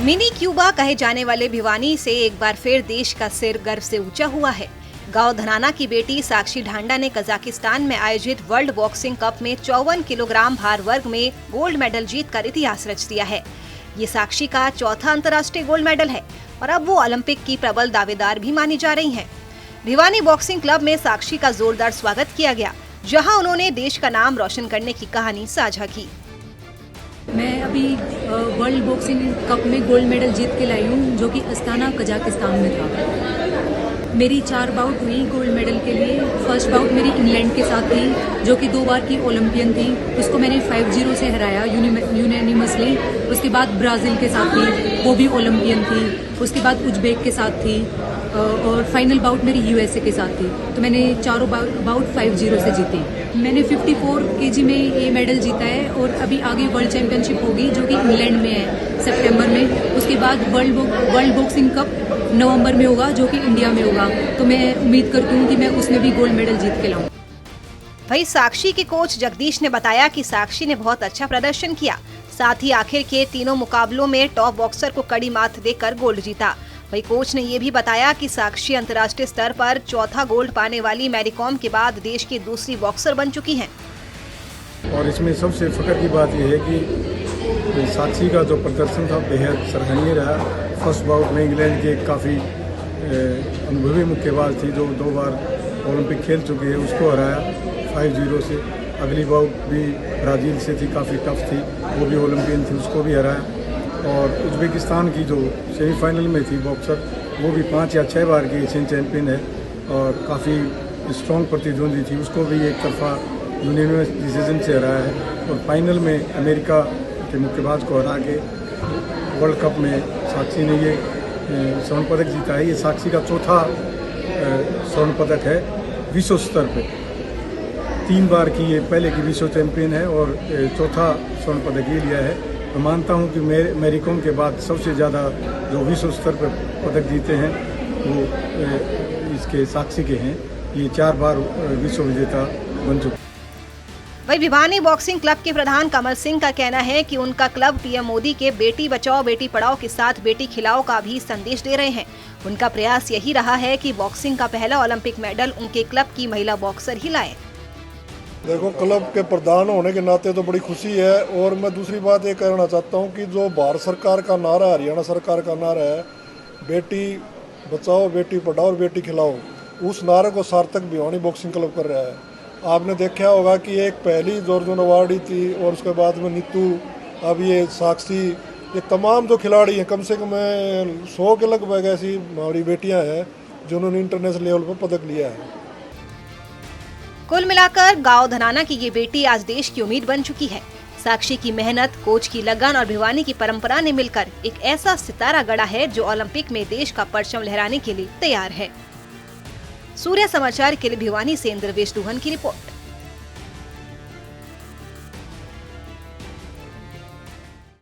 Mini Cuba कहे जाने वाले भिवानी से एक बार फिर देश का सिर गर्व से ऊंचा हुआ है। गांव धनाना की बेटी साक्षी ढांडा ने कजाकिस्तान में आयोजित वर्ल्ड बॉक्सिंग कप में 54 किलोग्राम भार वर्ग में गोल्ड मेडल जीतकर इतिहास रच दिया है। ये साक्षी का चौथा अंतर्राष्ट्रीय गोल्ड मेडल है और अब वो ओलंपिक की प्रबल दावेदार भी मानी जा रही हैं। भिवानी बॉक्सिंग क्लब में साक्षी का जोरदार स्वागत किया गया, जहां उन्होंने देश का नाम रोशन करने की कहानी साझा की। मैं अभी वर्ल्ड बॉक्सिंग कप में गोल्ड मेडल जीत के लाई हूँ, जो कि अस्ताना कजाकिस्तान में था। मेरी 4 बाउट हुई गोल्ड मेडल के लिए। फर्स्ट बाउट मेरी इंग्लैंड के साथ थी, जो कि 2 बार की ओलंपियन थी। उसको मैंने 5-0 से हराया यूनानिमसली। उसके बाद ब्राज़ील के साथ थी, वो भी ओलंपियन थी। उसके बाद उज्बेक के साथ थी और फाइनल बाउट मेरी यूएसए के साथ थी। तो मैंने चारों बाउट 5-0 से जीती। मैंने 54 केजी में ये मेडल जीता है और अभी आगे वर्ल्ड चैंपियनशिप होगी, जो कि इंग्लैंड में है सितंबर में। उसके बाद वर्ल्ड बॉक्सिंग कप नवंबर में होगा, जो कि इंडिया में होगा। तो मैं उम्मीद करती हूँ कि मैं उसमें भी गोल्ड मेडल जीत के लाऊं। वही साक्षी के कोच जगदीश ने बताया कि साक्षी ने बहुत अच्छा प्रदर्शन किया, साथ ही आखिर के तीनों मुकाबलों में टॉप बॉक्सर को कड़ी मात देकर गोल्ड जीता। वही कोच ने ये भी बताया कि साक्षी अंतर्राष्ट्रीय स्तर पर चौथा गोल्ड पाने वाली मैरी कॉम के बाद देश की दूसरी बॉक्सर बन चुकी हैं। और इसमें सबसे फख्र की बात यह है कि साक्षी का जो प्रदर्शन था बेहद सराहनीय रहा। फर्स्ट बाउट में इंग्लैंड के काफ़ी अनुभवी मुक्केबाज थी, जो 2 बार ओलंपिक खेल चुकी है, उसको हराया 5-0 से। अगली बाउट भी ब्राज़ील से थी, काफ़ी टफ थी, वो भी ओलंपियन थी, उसको भी हराया। और उज्बेकिस्तान की जो सेमीफाइनल में थी बॉक्सर, वो भी 5 या 6 बार की एशियन चैंपियन है और काफ़ी स्ट्रॉन्ग प्रतिद्वंदी थी, उसको भी एक तरफा यूनानिमस डिसीजन से हराया है। और फाइनल में अमेरिका के मुक्केबाज को हरा के वर्ल्ड कप में साक्षी ने ये स्वर्ण पदक जीता है। ये साक्षी का चौथा स्वर्ण पदक है विश्व स्तर पे। 3 बार की ये पहले की विश्व चैंपियन है और चौथा स्वर्ण पदक ये लिया है। मैं मानता हूँ कि मैरी कॉम के बाद सबसे ज़्यादा जो विश्व स्तर पर पदक जीते हैं वो इसके साक्षी के हैं। ये 4 बार विश्व विजेता बन चुके। वही भिवानी बॉक्सिंग क्लब के प्रधान कमल सिंह का कहना है कि उनका क्लब पीएम मोदी के बेटी बचाओ बेटी पढ़ाओ के साथ बेटी खिलाओ का भी संदेश दे रहे हैं। उनका प्रयास यही रहा है कि बॉक्सिंग का पहला ओलंपिक मेडल उनके क्लब की महिला बॉक्सर ही लाए। देखो, क्लब के प्रधान होने के नाते तो बड़ी खुशी है। और मैं दूसरी बात ये कहना चाहता हूँ कि जो भारत सरकार का नारा, हरियाणा सरकार का नारा है, बेटी बचाओ बेटी पढ़ाओ और बेटी खिलाओ, उस नारे को सार्थक भिवानी बॉक्सिंग क्लब कर रहा है। आपने देखा होगा कि एक पहली जॉर्जन अवार्डी थी और उसके बाद में नीतू, अब ये साक्षी, ये तमाम जो खिलाड़ी हैं, कम से कम 100 के लगभग ऐसी हमारी बेटियाँ हैं जिन्होंने इंटरनेशनल लेवल पर पदक लिया है। कुल मिलाकर गांव धनाना की ये बेटी आज देश की उम्मीद बन चुकी है। साक्षी की मेहनत, कोच की लगन और भिवानी की परंपरा ने मिलकर एक ऐसा सितारा गढ़ा है जो ओलंपिक में देश का परचम लहराने के लिए तैयार है। सूर्य समाचार के लिए भिवानी से इंद्रवेश दुहन की रिपोर्ट।